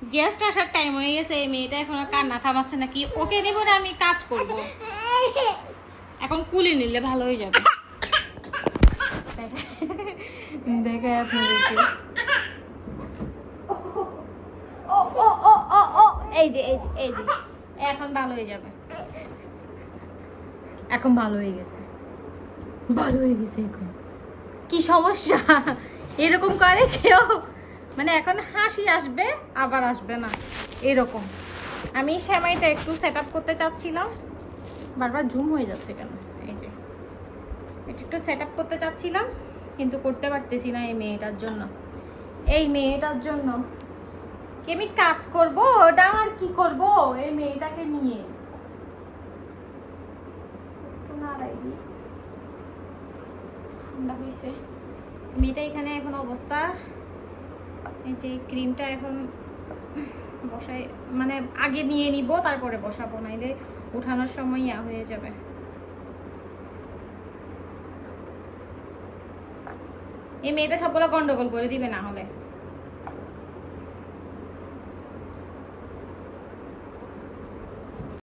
Guest আসার time হয়ে গেছে, এই মেয়েটা এখন আর কান্না থামাচ্ছে নাকি, ওকে দিব না আমি কাজ করব। এখন কুলি নিলে ভালো হয়ে যাবে। দেখে আপনাদেরকে ও ও ও ও ও এই যে এই যে এই যে এখন ভালো হয়ে যাবে, এখন ভালো হয়ে গেছে, ভালো হয়ে গেছে। এখন কি সমস্যা এরকম করে কেউ? মানে এখন হাসি আসবে আবার আসবে না এরকম। আমি সেমাইটা একটু সেট আপ করতে চাচ্ছিলাম, বারবার জুম হয়ে যাচ্ছে কেন? এই যে এটা একটু সেট আপ করতে চাচ্ছিলাম কিন্তু করতে পারতেছি না এই মেয়েটার জন্য। এই মেয়েটার জন্য কি আমি কাজ করব? ওটা আর কি করব এই মেয়েটাকে নিয়ে? ঠান্ডা হয়েছে মেয়েটা এখানে। এখন অবস্থা এই যে ক্রিমটা এখন বসাই, মানে আগে নিয়ে নিব তারপরে বসাবো, নাইলে উঠানোর সময় ইয়া হয়ে যাবে। এই মেয়েটা সবগুলো গন্ডগোল করে দিবে না হলে।